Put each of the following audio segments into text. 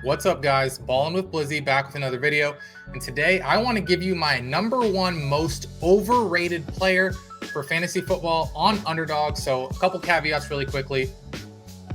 What's up, guys? Ballin' with Blizzy back with another video. And today I want to give you my #1 most overrated player for fantasy football on Underdog. So a couple caveats really quickly.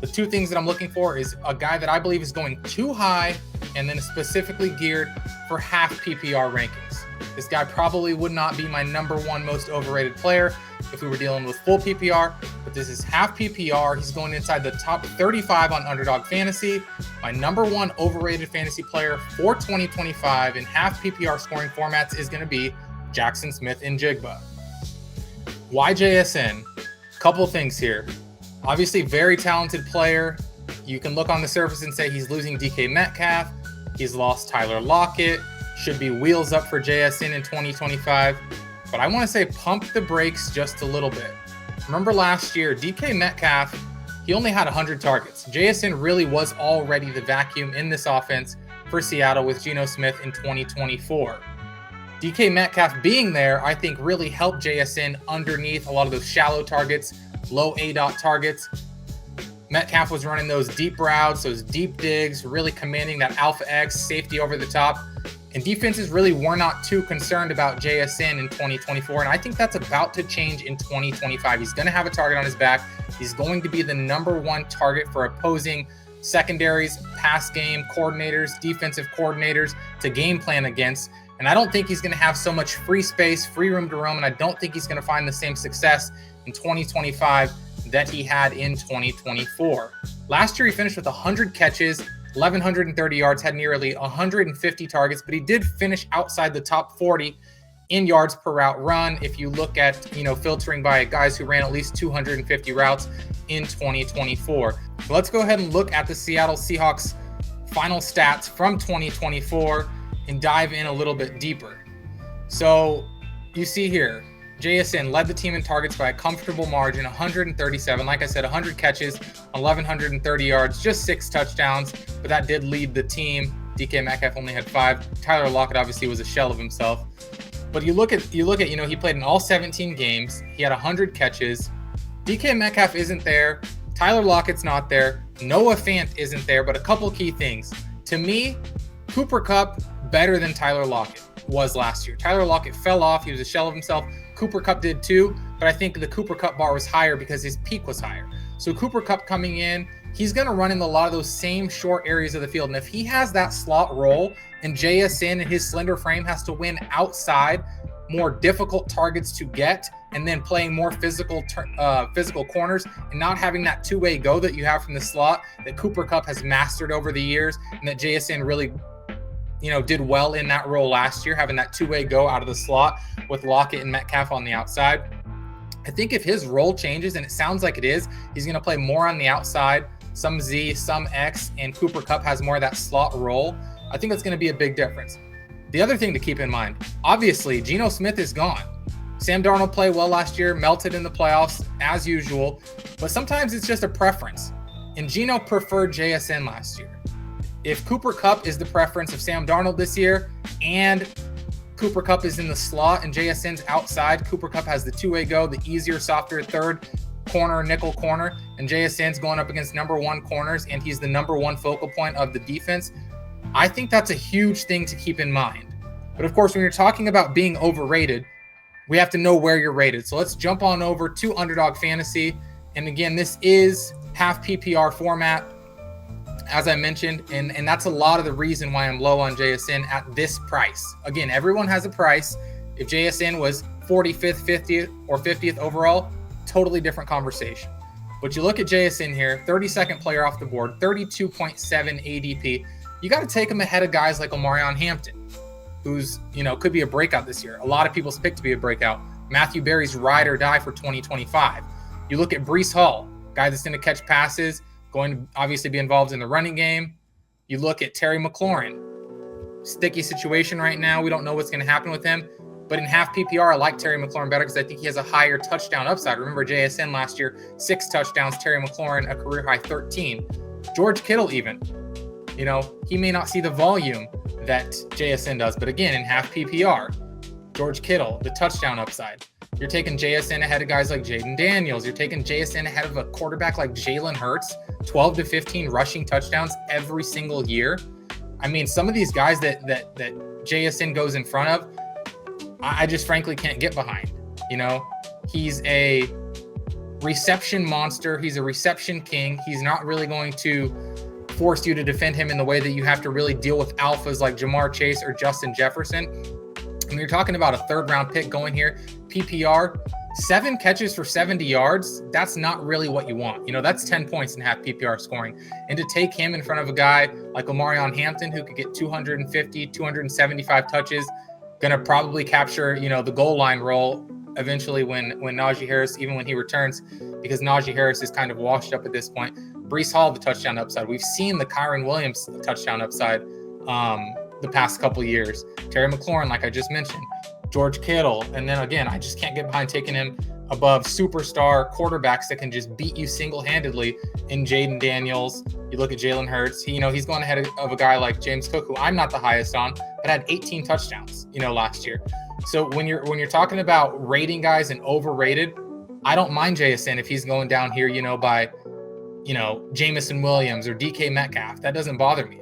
The two things that I'm looking for is a guy that I believe is going too high and then specifically geared for half PPR rankings. This guy probably would not be my #1 most overrated player if we were dealing with full PPR, but this is half PPR. He's going inside the top 35 on Underdog Fantasy. My #1 overrated fantasy player for 2025 in half PPR scoring formats is going to be Jaxon Smith-Njigba. Why JSN? Couple things here. Obviously, very talented player. You can look on the surface and say he's losing DK Metcalf. He's lost Tyler Lockett. Should be wheels up for JSN in 2025. But I want to say pump the brakes just a little bit. Remember last year, DK Metcalf, he only had 100 targets. JSN really was already the vacuum in this offense for Seattle with Geno Smith in 2024. DK Metcalf being there, I think, really helped JSN underneath a lot of those shallow targets, low ADOT targets. Metcalf was running those deep routes, those deep digs, really commanding that alpha X safety over the top. And defenses really were not too concerned about JSN in 2024. And I think that's about to change in 2025. He's going to have a target on his back. He's going to be the #1 target for opposing secondaries, pass game coordinators, defensive coordinators to game plan against. And I don't think he's going to have so much free space, free room to roam. And I don't think he's going to find the same success in 2025 that he had in 2024. Last year, he finished with 100 catches, 1,130 yards, had nearly 150 targets, but he did finish outside the top 40 in yards per route run. If you look at, filtering by guys who ran at least 250 routes in 2024. So let's go ahead and look at the Seattle Seahawks final stats from 2024 and dive in a little bit deeper. So you see here, JSN led the team in targets by a comfortable margin, 137. Like I said, 100 catches, 1,130 yards, just 6 touchdowns, but that did lead the team. DK Metcalf only had 5. Tyler Lockett obviously was a shell of himself. But you look at, he played in all 17 games. He had 100 catches. DK Metcalf isn't there. Tyler Lockett's not there. Noah Fant isn't there, but a couple key things. To me, Cooper Kupp better than Tyler Lockett was last year. Tyler Lockett fell off. He was a shell of himself. Cooper Kupp did too, but I think the Cooper Kupp bar was higher because his peak was higher. So Cooper Kupp coming in, he's going to run in a lot of those same short areas of the field. And if he has that slot role and JSN and his slender frame has to win outside, more difficult targets to get, and then playing more physical corners and not having that two-way go that you have from the slot that Cooper Kupp has mastered over the years and that JSN really did well in that role last year, having that two-way go out of the slot with Lockett and Metcalf on the outside. I think if his role changes, and it sounds like it is, he's going to play more on the outside, some Z, some X, and Cooper Kupp has more of that slot role. I think that's going to be a big difference. The other thing to keep in mind, obviously, Geno Smith is gone. Sam Darnold played well last year, melted in the playoffs as usual, but sometimes it's just a preference. And Geno preferred JSN last year. If Cooper Kupp is the preference of Sam Darnold this year and Cooper Kupp is in the slot and JSN's outside, Cooper Kupp has the two-way go, the easier, softer third corner, nickel corner, and JSN's going up against #1 corners and he's the #1 focal point of the defense. I think that's a huge thing to keep in mind. But of course, when you're talking about being overrated, we have to know where you're rated. So let's jump on over to Underdog Fantasy. And again, this is half PPR format, as I mentioned, and that's a lot of the reason why I'm low on JSN at this price. Again, everyone has a price. If JSN was 45th, 50th, or 50th overall, totally different conversation. But you look at JSN here, 32nd player off the board, 32.7 ADP. You got to take him ahead of guys like Omarion Hampton, who's, could be a breakout this year. A lot of people's pick to be a breakout. Matthew Berry's ride or die for 2025. You look at Breece Hall, guy that's going to catch passes, going to obviously be involved in the running game. You look at Terry McLaurin. Sticky situation right now. We don't know what's going to happen with him. But in half PPR, I like Terry McLaurin better because I think he has a higher touchdown upside. Remember JSN last year, 6 touchdowns. Terry McLaurin, a career high 13. George Kittle even. He may not see the volume that JSN does. But again, in half PPR, George Kittle, the touchdown upside. You're taking JSN ahead of guys like Jayden Daniels. You're taking JSN ahead of a quarterback like Jalen Hurts, 12 to 15 rushing touchdowns every single year. I mean, some of these guys that JSN goes in front of, I just frankly can't get behind. You know, he's a reception monster. He's a reception king. He's not really going to force you to defend him in the way that you have to really deal with alphas like Jamar Chase or Justin Jefferson. When you're talking about a third-round pick going here, PPR, 7 catches for 70 yards, that's not really what you want. You know, that's 10 points in half PPR scoring. And to take him in front of a guy like Omarion Hampton, who could get 250, 275 touches, going to probably capture, you know, the goal line role eventually when Najee Harris, even when he returns, because Najee Harris is kind of washed up at this point. Breece Hall, the touchdown upside. We've seen the Kyron Williams touchdown upside the past couple years. Terry McLaurin, like I just mentioned. George Kittle. And then again, I just can't get behind taking him above superstar quarterbacks that can just beat you single-handedly in Jayden Daniels. You look at Jalen Hurts. He's going ahead of a guy like James Cook, who I'm not the highest on, but had 18 touchdowns, last year. So when you're talking about rating guys and overrated, I don't mind JSN if he's going down here, by, Jamison Williams or DK Metcalf. That doesn't bother me.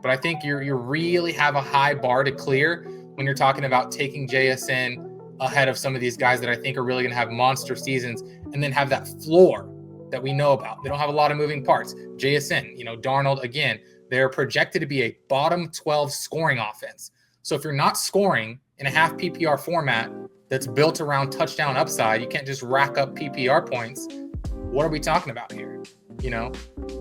But I think you really have a high bar to clear when you're talking about taking JSN ahead of some of these guys that I think are really going to have monster seasons and then have that floor that we know about. They don't have a lot of moving parts. JSN, Darnold, again, they're projected to be a bottom 12 scoring offense. So if you're not scoring in a half PPR format that's built around touchdown upside, you can't just rack up PPR points. What are we talking about here?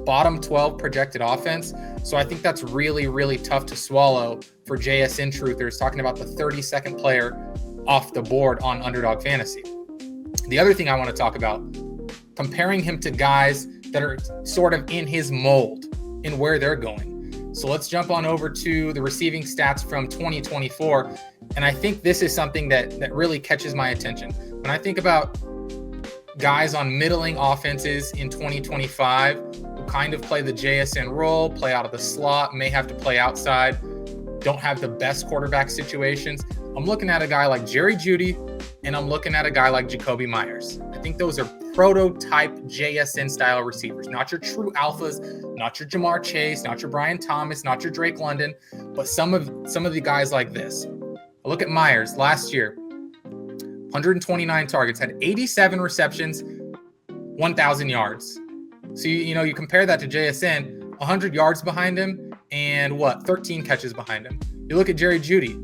Bottom 12 projected offense. So I think that's really, really tough to swallow for JSN truthers, talking about the 32nd player off the board on Underdog Fantasy. The other thing I want to talk about, comparing him to guys that are sort of in his mold and where they're going. So let's jump on over to the receiving stats from 2024. And I think this is something that really catches my attention. When I think about guys on middling offenses in 2025 who kind of play the JSN role, play out of the slot, may have to play outside, don't have the best quarterback situations, I'm looking at a guy like Jerry Jeudy, and I'm looking at a guy like Jakobi Meyers. I think those are prototype JSN style receivers, not your true alphas, not your Jamar Chase, not your Brian Thomas, not your Drake London, but some of the guys like this. I look at Meyers last year, 129 targets, had 87 receptions, 1,000 yards. So you compare that to JSN, 100 yards behind him, and 13 catches behind him. You look at Jerry Jeudy,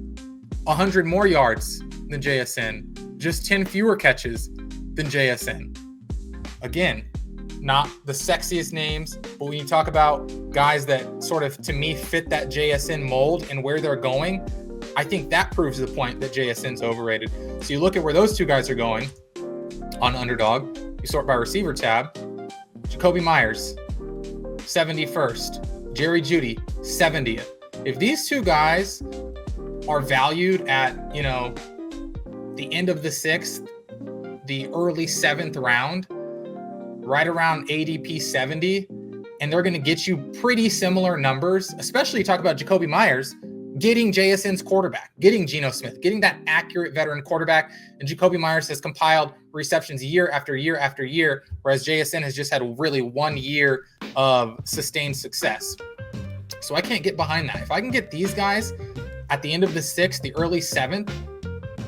100 more yards than JSN, just 10 fewer catches than JSN. Again, not the sexiest names, but when you talk about guys that sort of, to me, fit that JSN mold and where they're going, I think that proves the point that JSN's overrated. So you look at where those two guys are going on Underdog, you sort by receiver tab, Jakobi Meyers, 71st, Jerry Jeudy, 70th. If these two guys are valued at, the end of the 6th, the early 7th round, right around ADP 70, and they're going to get you pretty similar numbers, especially talk about Jakobi Meyers, getting JSN's quarterback, getting Geno Smith, getting that accurate veteran quarterback. And Jakobi Meyers has compiled receptions year after year after year, whereas JSN has just had really 1 year of sustained success. So I can't get behind that. If I can get these guys at the end of the 6th, the early 7th,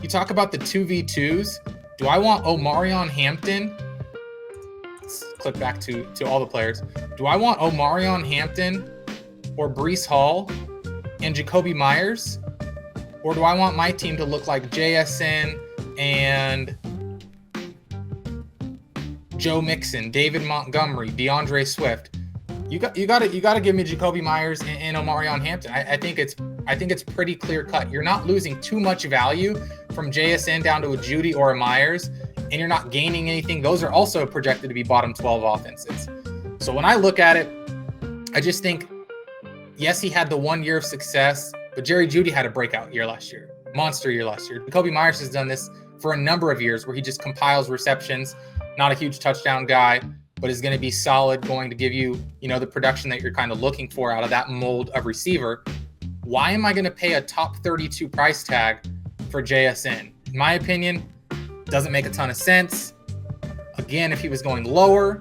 you talk about the 2v2s. Do I want Omarion Hampton? Let's click back to all the players. Do I want Omarion Hampton or Breece Hall and Jakobi Meyers? Or do I want my team to look like JSN and Joe Mixon, David Montgomery, DeAndre Swift? You got to give me Jakobi Meyers and Omarion Hampton. I think it's pretty clear cut. You're not losing too much value from JSN down to a Jeudy or a Meyers, and you're not gaining anything. Those are also projected to be bottom 12 offenses. So when I look at it, I just think, yes, he had the 1 year of success, but Jerry Jeudy had a breakout year last year, monster year last year. Jakobi Meyers has done this for a number of years where he just compiles receptions, not a huge touchdown guy, but is going to be solid, going to give you, the production that you're kind of looking for out of that mold of receiver. Why am I going to pay a top 32 price tag for JSN? In my opinion, doesn't make a ton of sense. Again, if he was going lower,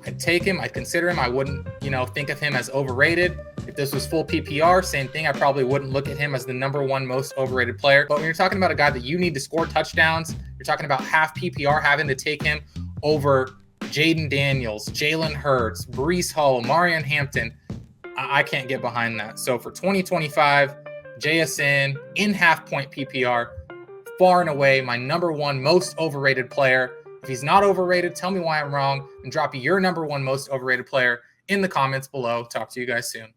I'd take him, I'd consider him. I wouldn't, think of him as overrated. If this was full PPR, same thing. I probably wouldn't look at him as the #1 most overrated player. But when you're talking about a guy that you need to score touchdowns, you're talking about half PPR, having to take him over Jayden Daniels, Jalen Hurts, Breece Hall, Omarion Hampton. I can't get behind that. So for 2025, JSN in half-point PPR, far and away my #1 most overrated player. If he's not overrated, tell me why I'm wrong and drop your #1 most overrated player in the comments below. Talk to you guys soon.